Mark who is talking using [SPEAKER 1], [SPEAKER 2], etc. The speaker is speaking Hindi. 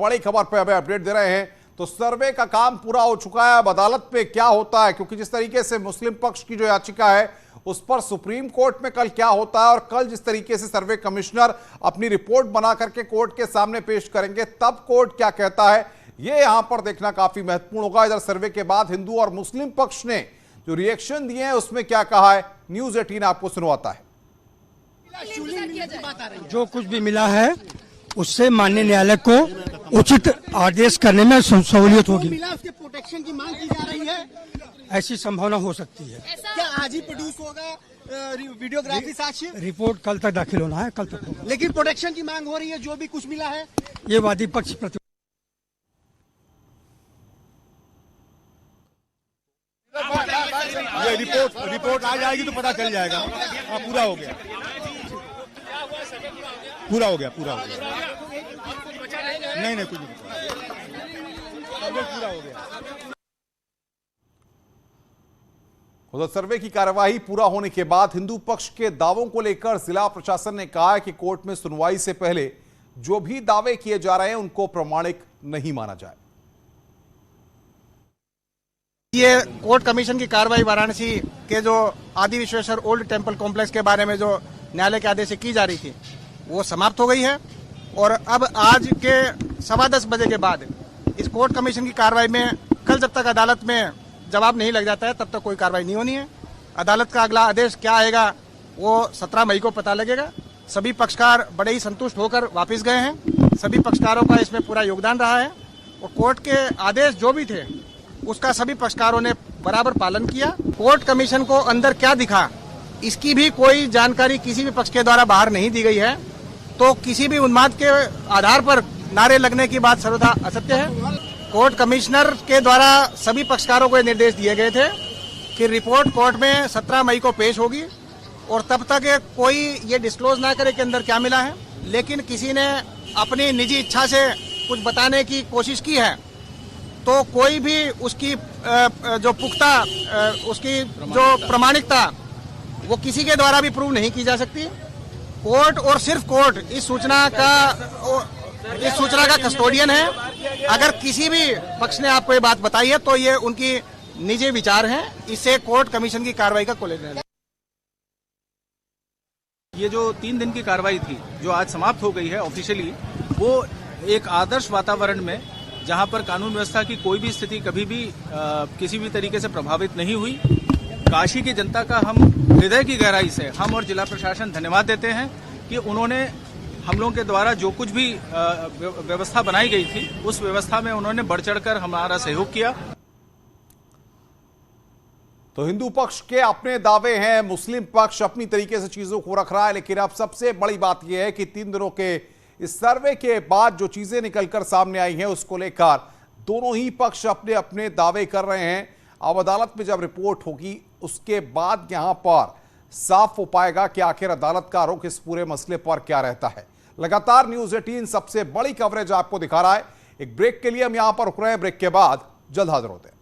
[SPEAKER 1] बड़ी खबर पे हमें अपडेट दे रहे हैं। तो सर्वे का काम पूरा हो चुका है, अब अदालत पे क्या होता है, क्योंकि जिस तरीके से मुस्लिम पक्ष की जो याचिका है उस पर सुप्रीम कोर्ट में कल क्या होता है और कल जिस तरीके से सर्वे कमिश्नर अपनी रिपोर्ट बना करके कोर्ट के सामने पेश करेंगे तब कोर्ट क्या कहता है, यह यहां पर देखना काफी महत्वपूर्ण होगा। इधर सर्वे के बाद हिंदू और मुस्लिम पक्ष ने जो रिएक्शन दिए हैं उसमें क्या कहा है, न्यूज 18 आपको सुनवाता है।
[SPEAKER 2] जो कुछ भी मिला है उससे माननीय न्यायालय को उचित आदेश करने में सहूलियत होगी।
[SPEAKER 3] उसके प्रोटेक्शन की मांग की जा रही है,
[SPEAKER 2] ऐसी संभावना हो सकती है।
[SPEAKER 3] क्या आज ही प्रोड्यूस होगा वीडियोग्राफी साक्ष्य?
[SPEAKER 2] रिपोर्ट कल तक दाखिल होना है, कल तक होगा।
[SPEAKER 3] लेकिन प्रोटेक्शन की मांग हो रही है, जो भी कुछ मिला है
[SPEAKER 2] ये वादी पक्ष
[SPEAKER 4] ये रिपोर्ट आ जाएगी तो पता चल जाएगा। पूरा हो गया। नहीं कुछ नहीं, पूरा हो गया।
[SPEAKER 1] उधर सर्वे की कार्यवाही पूरा होने के बाद हिंदू पक्ष के दावों को लेकर जिला प्रशासन ने कहा है कि कोर्ट में सुनवाई से पहले जो भी दावे किए जा रहे हैं उनको प्रमाणिक नहीं माना जाए।
[SPEAKER 3] ये कोर्ट कमीशन की कार्रवाई वाराणसी के जो आदि विश्वेश्वर ओल्ड टेम्पल कॉम्प्लेक्स के बारे में जो न्यायालय के आदेश से की जा रही थी वो समाप्त हो गई है और अब आज के 10:15 बजे के बाद इस कोर्ट कमीशन की कार्रवाई में कल जब तक अदालत में जवाब नहीं लग जाता है तब तक कोई कार्रवाई नहीं होनी है। अदालत का अगला आदेश क्या आएगा वो 17 मई को पता लगेगा। सभी पक्षकार बड़े ही संतुष्ट होकर वापस गए हैं। सभी पक्षकारों का इसमें पूरा योगदान रहा है और कोर्ट के आदेश जो भी थे उसका सभी पक्षकारों ने बराबर पालन किया। कोर्ट कमीशन को अंदर क्या दिखा इसकी भी कोई जानकारी किसी भी पक्ष के द्वारा बाहर नहीं दी गई है, तो किसी भी उन्माद के आधार पर नारे लगने की बात सर्वथा असत्य है। कोर्ट कमिश्नर के द्वारा सभी पक्षकारों को निर्देश दिए गए थे कि रिपोर्ट कोर्ट में 17 मई को पेश होगी और तब तक कोई ये डिस्क्लोज ना करे कि अंदर क्या मिला है। लेकिन किसी ने अपनी निजी इच्छा से कुछ बताने की कोशिश की है तो कोई भी उसकी जो पुख्ता उसकी जो प्रामाणिकता वो किसी के द्वारा भी प्रूव नहीं की जा सकती। कोर्ट और सिर्फ कोर्ट इस सूचना का कस्टोडियन है। अगर किसी भी पक्ष ने आपको ये बात बताई है तो ये उनकी निजी विचार हैं, इससे कोर्ट कमीशन की कार्रवाई का कोई लेना नहीं।
[SPEAKER 5] ये जो 3 दिन की कार्रवाई थी जो आज समाप्त हो गई है ऑफिशियली, वो एक आदर्श वातावरण में जहां पर कानून व्यवस्था की कोई भी स्थिति कभी भी किसी भी तरीके से प्रभावित नहीं हुई। काशी की जनता का हम हृदय की गहराई से हम और जिला प्रशासन धन्यवाद देते हैं कि उन्होंने हम लोगों के द्वारा जो कुछ भी व्यवस्था बनाई गई थी उस व्यवस्था में उन्होंने बढ़ चढ़कर हमारा सहयोग किया।
[SPEAKER 1] तो हिंदू पक्ष के अपने दावे हैं, मुस्लिम पक्ष अपनी तरीके से चीजों को रख रहा है, लेकिन अब सबसे बड़ी बात यह है कि 3 दिनों के इस सर्वे के बाद जो चीजें निकलकर सामने आई हैं उसको लेकर दोनों ही पक्ष अपने अपने दावे कर रहे हैं। अब अदालत में जब रिपोर्ट होगी उसके बाद यहां पर साफ हो पाएगा कि आखिर अदालत का रुख इस पूरे मसले पर क्या रहता है। लगातार न्यूज 18 सबसे बड़ी कवरेज आपको दिखा रहा है। एक ब्रेक के लिए हम यहां पर रुक रहे हैं, ब्रेक के बाद जल्द हाजिर होते हैं।